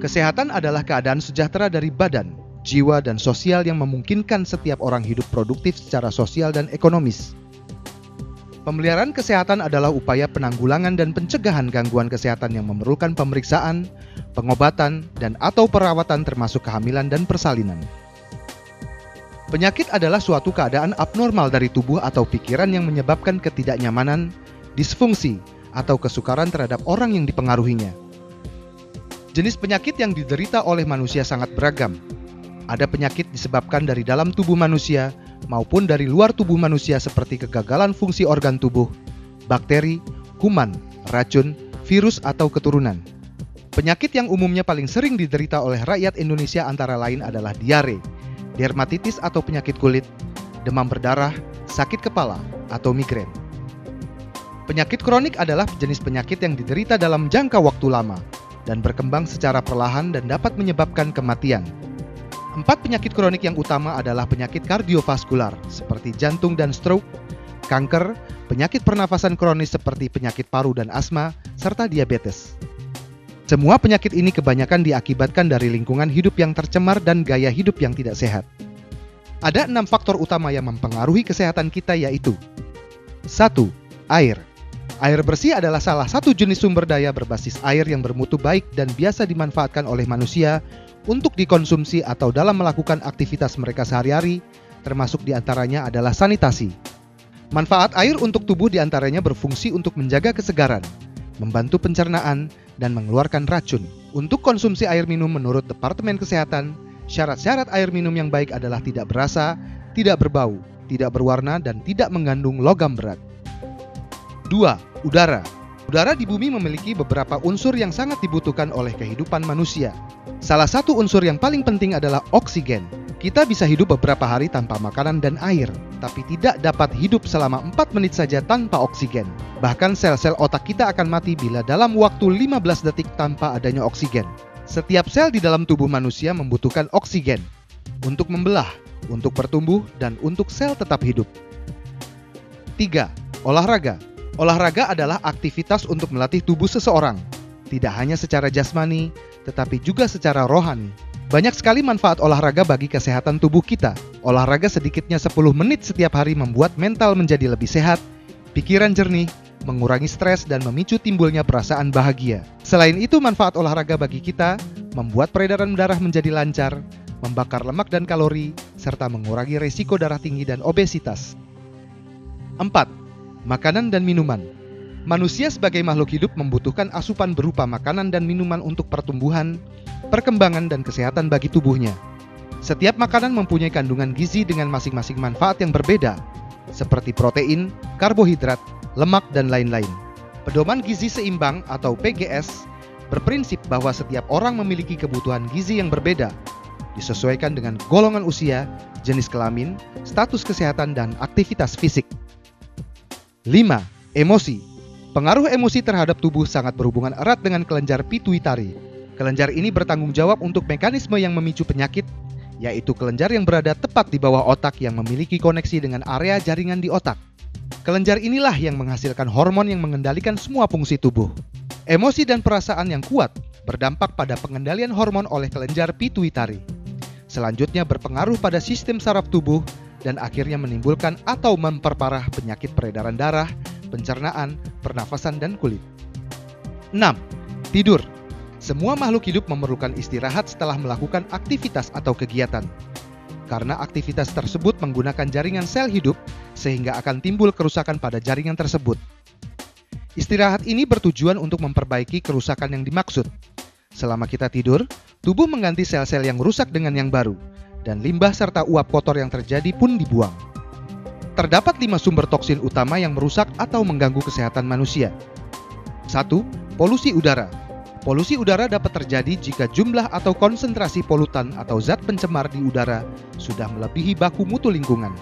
Kesehatan adalah keadaan sejahtera dari badan, jiwa, dan sosial yang memungkinkan setiap orang hidup produktif secara sosial dan ekonomis. Pemeliharaan kesehatan adalah upaya penanggulangan dan pencegahan gangguan kesehatan yang memerlukan pemeriksaan, pengobatan, dan/atau perawatan termasuk kehamilan dan persalinan. Penyakit adalah suatu keadaan abnormal dari tubuh atau pikiran yang menyebabkan ketidaknyamanan, disfungsi, atau kesukaran terhadap orang yang dipengaruhinya. Jenis penyakit yang diderita oleh manusia sangat beragam. Ada penyakit disebabkan dari dalam tubuh manusia maupun dari luar tubuh manusia seperti kegagalan fungsi organ tubuh, bakteri, kuman, racun, virus, atau keturunan. Penyakit yang umumnya paling sering diderita oleh rakyat Indonesia antara lain adalah diare, dermatitis atau penyakit kulit, demam berdarah, sakit kepala, atau migrain. Penyakit kronik adalah jenis penyakit yang diderita dalam jangka waktu lama dan berkembang secara perlahan dan dapat menyebabkan kematian. 4 penyakit kronik yang utama adalah penyakit kardiovaskular seperti jantung dan stroke, kanker, penyakit pernafasan kronis seperti penyakit paru dan asma, serta diabetes. Semua penyakit ini kebanyakan diakibatkan dari lingkungan hidup yang tercemar dan gaya hidup yang tidak sehat. Ada 6 faktor utama yang mempengaruhi kesehatan kita, yaitu 1. Air. Air bersih adalah salah satu jenis sumber daya berbasis air yang bermutu baik dan biasa dimanfaatkan oleh manusia untuk dikonsumsi atau dalam melakukan aktivitas mereka sehari-hari, termasuk diantaranya adalah sanitasi. Manfaat air untuk tubuh diantaranya berfungsi untuk menjaga kesegaran, membantu pencernaan, dan mengeluarkan racun. Untuk konsumsi air minum menurut Departemen Kesehatan, syarat-syarat air minum yang baik adalah tidak berasa, tidak berbau, tidak berwarna, dan tidak mengandung logam berat. 2. Udara. Udara di bumi memiliki beberapa unsur yang sangat dibutuhkan oleh kehidupan manusia. Salah satu unsur yang paling penting adalah oksigen. Kita bisa hidup beberapa hari tanpa makanan dan air, tapi tidak dapat hidup selama 4 menit saja tanpa oksigen. Bahkan sel-sel otak kita akan mati bila dalam waktu 15 detik tanpa adanya oksigen. Setiap sel di dalam tubuh manusia membutuhkan oksigen untuk membelah, untuk bertumbuh, dan untuk sel tetap hidup. 3. Olahraga. Olahraga adalah aktivitas untuk melatih tubuh seseorang, tidak hanya secara jasmani, tetapi juga secara rohani. Banyak sekali manfaat olahraga bagi kesehatan tubuh kita. Olahraga sedikitnya 10 menit setiap hari membuat mental menjadi lebih sehat, pikiran jernih, mengurangi stres, dan memicu timbulnya perasaan bahagia. Selain itu, manfaat olahraga bagi kita membuat peredaran darah menjadi lancar, membakar lemak dan kalori, serta mengurangi risiko darah tinggi dan obesitas. 4. Makanan dan minuman. Manusia sebagai makhluk hidup membutuhkan asupan berupa makanan dan minuman untuk pertumbuhan, perkembangan, dan kesehatan bagi tubuhnya. Setiap makanan mempunyai kandungan gizi dengan masing-masing manfaat yang berbeda, seperti protein, karbohidrat, lemak, dan lain-lain. Pedoman gizi seimbang atau PGS berprinsip bahwa setiap orang memiliki kebutuhan gizi yang berbeda, disesuaikan dengan golongan usia, jenis kelamin, status kesehatan, dan aktivitas fisik. 5. Emosi. Pengaruh emosi terhadap tubuh sangat berhubungan erat dengan kelenjar pituitari. Kelenjar ini bertanggung jawab untuk mekanisme yang memicu penyakit, yaitu kelenjar yang berada tepat di bawah otak yang memiliki koneksi dengan area jaringan di otak. Kelenjar inilah yang menghasilkan hormon yang mengendalikan semua fungsi tubuh. Emosi dan perasaan yang kuat berdampak pada pengendalian hormon oleh kelenjar pituitari. Selanjutnya berpengaruh pada sistem saraf tubuh dan akhirnya menimbulkan atau memperparah penyakit peredaran darah, pencernaan, pernafasan, dan kulit. 6. Tidur. Semua makhluk hidup memerlukan istirahat setelah melakukan aktivitas atau kegiatan. Karena aktivitas tersebut menggunakan jaringan sel hidup, sehingga akan timbul kerusakan pada jaringan tersebut. Istirahat ini bertujuan untuk memperbaiki kerusakan yang dimaksud. Selama kita tidur, tubuh mengganti sel-sel yang rusak dengan yang baru, dan limbah serta uap kotor yang terjadi pun dibuang. Terdapat 5 sumber toksin utama yang merusak atau mengganggu kesehatan manusia. 1. Polusi udara. Polusi udara dapat terjadi jika jumlah atau konsentrasi polutan atau zat pencemar di udara sudah melebihi baku mutu lingkungan.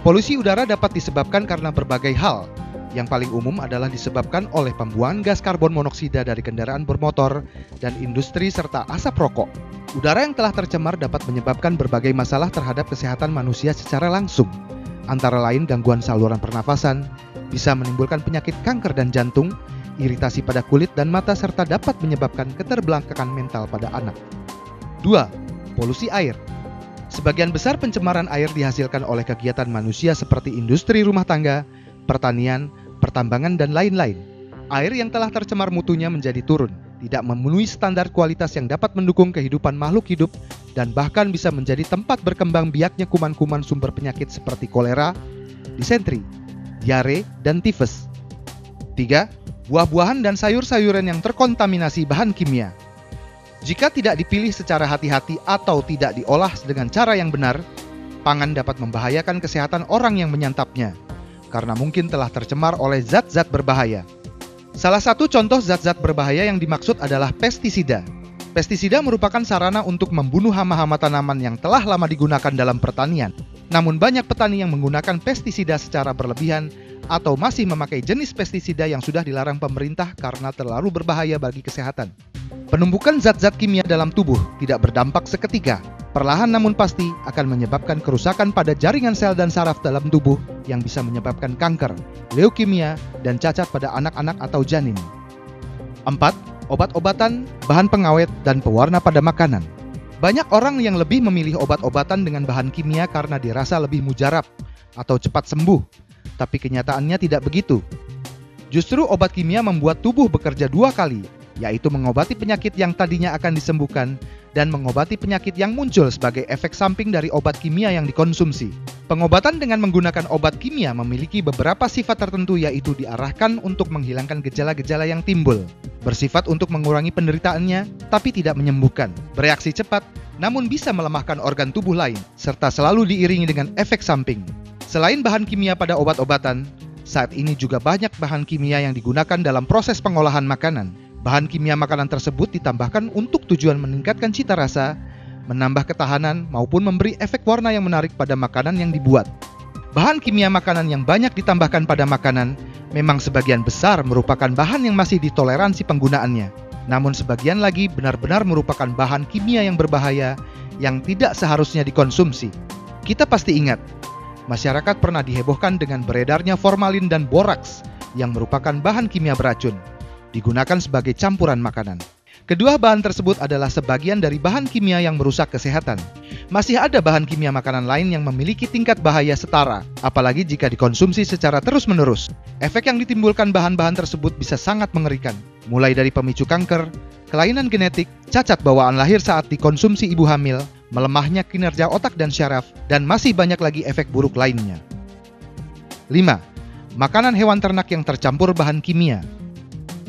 Polusi udara dapat disebabkan karena berbagai hal. Yang paling umum adalah disebabkan oleh pembuangan gas karbon monoksida dari kendaraan bermotor dan industri serta asap rokok. Udara yang telah tercemar dapat menyebabkan berbagai masalah terhadap kesehatan manusia secara langsung, antara lain gangguan saluran pernafasan, bisa menimbulkan penyakit kanker dan jantung, iritasi pada kulit dan mata serta dapat menyebabkan keterbelakangan mental pada anak. 2. Polusi air. Sebagian besar pencemaran air dihasilkan oleh kegiatan manusia seperti industri rumah tangga, pertanian, pertambangan, dan lain-lain. Air yang telah tercemar mutunya menjadi turun, tidak memenuhi standar kualitas yang dapat mendukung kehidupan makhluk hidup, dan bahkan bisa menjadi tempat berkembang biaknya kuman-kuman sumber penyakit seperti kolera, disentri, diare, dan tifus. 3. Buah-buahan dan sayur-sayuran yang terkontaminasi bahan kimia. Jika tidak dipilih secara hati-hati atau tidak diolah dengan cara yang benar, pangan dapat membahayakan kesehatan orang yang menyantapnya, karena mungkin telah tercemar oleh zat-zat berbahaya. Salah satu contoh zat-zat berbahaya yang dimaksud adalah pestisida. Pestisida merupakan sarana untuk membunuh hama-hama tanaman yang telah lama digunakan dalam pertanian. Namun banyak petani yang menggunakan pestisida secara berlebihan atau masih memakai jenis pestisida yang sudah dilarang pemerintah karena terlalu berbahaya bagi kesehatan. Penumpukan zat-zat kimia dalam tubuh tidak berdampak seketika. Perlahan namun pasti akan menyebabkan kerusakan pada jaringan sel dan saraf dalam tubuh yang bisa menyebabkan kanker, leukemia, dan cacat pada anak-anak atau janin. 4. Obat-obatan, bahan pengawet, dan pewarna pada makanan. Banyak orang yang lebih memilih obat-obatan dengan bahan kimia karena dirasa lebih mujarab atau cepat sembuh, tapi kenyataannya tidak begitu. Justru obat kimia membuat tubuh bekerja 2 kali, yaitu mengobati penyakit yang tadinya akan disembuhkan dan mengobati penyakit yang muncul sebagai efek samping dari obat kimia yang dikonsumsi. Pengobatan dengan menggunakan obat kimia memiliki beberapa sifat tertentu, yaitu diarahkan untuk menghilangkan gejala-gejala yang timbul, bersifat untuk mengurangi penderitaannya tapi tidak menyembuhkan, bereaksi cepat namun bisa melemahkan organ tubuh lain, serta selalu diiringi dengan efek samping. Selain bahan kimia pada obat-obatan, saat ini juga banyak bahan kimia yang digunakan dalam proses pengolahan makanan. Bahan kimia makanan tersebut ditambahkan untuk tujuan meningkatkan cita rasa, menambah ketahanan, maupun memberi efek warna yang menarik pada makanan yang dibuat. Bahan kimia makanan yang banyak ditambahkan pada makanan memang sebagian besar merupakan bahan yang masih ditoleransi penggunaannya. Namun sebagian lagi benar-benar merupakan bahan kimia yang berbahaya yang tidak seharusnya dikonsumsi. Kita pasti ingat, masyarakat pernah dihebohkan dengan beredarnya formalin dan boraks yang merupakan bahan kimia beracun, digunakan sebagai campuran makanan. Kedua bahan tersebut adalah sebagian dari bahan kimia yang merusak kesehatan. Masih ada bahan kimia makanan lain yang memiliki tingkat bahaya setara, apalagi jika dikonsumsi secara terus-menerus. Efek yang ditimbulkan bahan-bahan tersebut bisa sangat mengerikan, mulai dari pemicu kanker, kelainan genetik, cacat bawaan lahir saat dikonsumsi ibu hamil, melemahnya kinerja otak dan syaraf, dan masih banyak lagi efek buruk lainnya. 5. Makanan hewan ternak yang tercampur bahan kimia.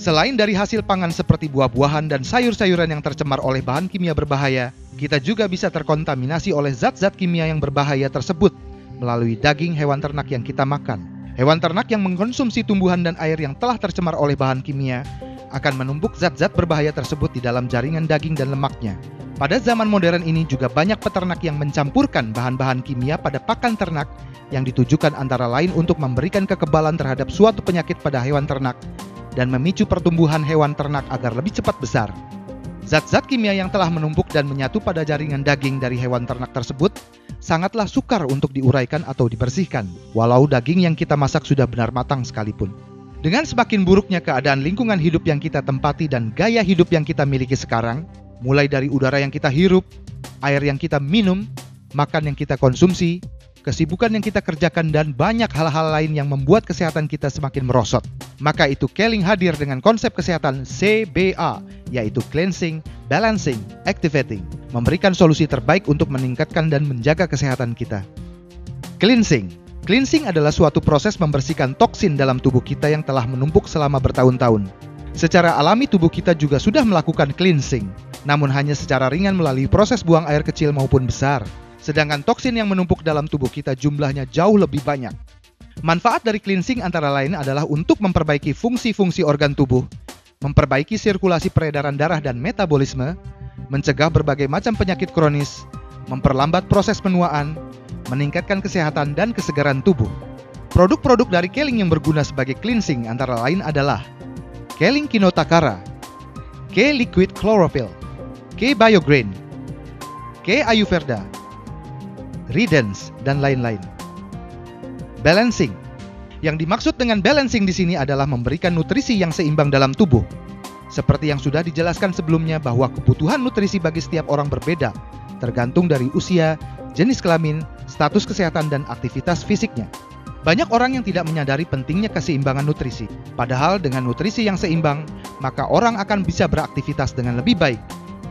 Selain dari hasil pangan seperti buah-buahan dan sayur-sayuran yang tercemar oleh bahan kimia berbahaya, kita juga bisa terkontaminasi oleh zat-zat kimia yang berbahaya tersebut melalui daging hewan ternak yang kita makan. Hewan ternak yang mengkonsumsi tumbuhan dan air yang telah tercemar oleh bahan kimia akan menumpuk zat-zat berbahaya tersebut di dalam jaringan daging dan lemaknya. Pada zaman modern ini juga banyak peternak yang mencampurkan bahan-bahan kimia pada pakan ternak yang ditujukan antara lain untuk memberikan kekebalan terhadap suatu penyakit pada hewan ternak dan memicu pertumbuhan hewan ternak agar lebih cepat besar. Zat-zat kimia yang telah menumpuk dan menyatu pada jaringan daging dari hewan ternak tersebut sangatlah sukar untuk diuraikan atau dibersihkan, walau daging yang kita masak sudah benar matang sekalipun. Dengan semakin buruknya keadaan lingkungan hidup yang kita tempati dan gaya hidup yang kita miliki sekarang, mulai dari udara yang kita hirup, air yang kita minum, makan yang kita konsumsi, kesibukan yang kita kerjakan, dan banyak hal-hal lain yang membuat kesehatan kita semakin merosot. Maka itu Keling hadir dengan konsep kesehatan CBA, yaitu Cleansing, Balancing, Activating, memberikan solusi terbaik untuk meningkatkan dan menjaga kesehatan kita. Cleansing. Cleansing adalah suatu proses membersihkan toksin dalam tubuh kita yang telah menumpuk selama bertahun-tahun. Secara alami tubuh kita juga sudah melakukan cleansing, namun hanya secara ringan melalui proses buang air kecil maupun besar. Sedangkan toksin yang menumpuk dalam tubuh kita jumlahnya jauh lebih banyak. Manfaat dari cleansing antara lain adalah untuk memperbaiki fungsi-fungsi organ tubuh, memperbaiki sirkulasi peredaran darah dan metabolisme, mencegah berbagai macam penyakit kronis, memperlambat proses penuaan, meningkatkan kesehatan dan kesegaran tubuh. Produk-produk dari Keling yang berguna sebagai cleansing antara lain adalah Keling Kinotakara, K-Liquid Chlorophyll, K-Biograin, K-Ayurveda, Redens, dan lain-lain. Balancing. Yang dimaksud dengan balancing di sini adalah memberikan nutrisi yang seimbang dalam tubuh. Seperti yang sudah dijelaskan sebelumnya bahwa kebutuhan nutrisi bagi setiap orang berbeda, tergantung dari usia, jenis kelamin, status kesehatan, dan aktivitas fisiknya. Banyak orang yang tidak menyadari pentingnya keseimbangan nutrisi. Padahal dengan nutrisi yang seimbang, maka orang akan bisa beraktivitas dengan lebih baik,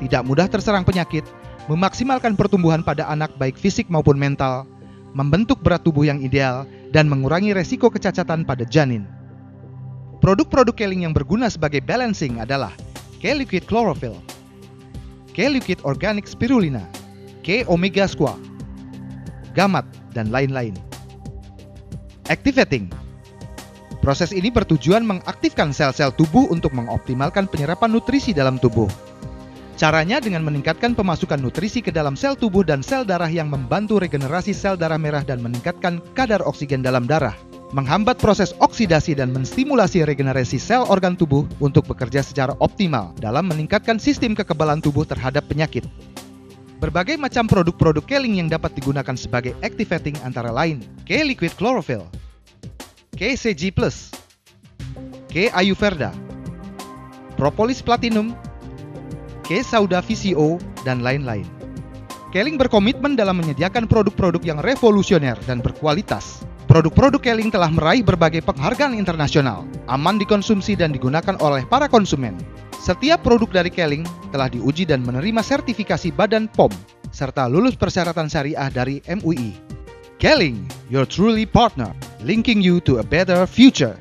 tidak mudah terserang penyakit, memaksimalkan pertumbuhan pada anak baik fisik maupun mental, membentuk berat tubuh yang ideal, dan mengurangi resiko kecacatan pada janin. Produk-produk Keling yang berguna sebagai balancing adalah K-Liquid Chlorophyll, K-Liquid Organic Spirulina, K-Omega Squat, Gamat, dan lain-lain. Activating. Proses ini bertujuan mengaktifkan sel-sel tubuh untuk mengoptimalkan penyerapan nutrisi dalam tubuh. Caranya dengan meningkatkan pemasukan nutrisi ke dalam sel tubuh dan sel darah yang membantu regenerasi sel darah merah dan meningkatkan kadar oksigen dalam darah, menghambat proses oksidasi dan menstimulasi regenerasi sel organ tubuh untuk bekerja secara optimal dalam meningkatkan sistem kekebalan tubuh terhadap penyakit. Berbagai macam produk-produk Keling yang dapat digunakan sebagai activating antara lain K-Liquid Chlorophyll, K-CG+, K-Ayurveda, Propolis Platinum, K-Sauda VCO, dan lain-lain. Keling berkomitmen dalam menyediakan produk-produk yang revolusioner dan berkualitas. Produk-produk Keling telah meraih berbagai penghargaan internasional, aman dikonsumsi dan digunakan oleh para konsumen. Setiap produk dari Keling telah diuji dan menerima sertifikasi Badan POM, serta lulus persyaratan syariah dari MUI. Keling, your truly partner, linking you to a better future.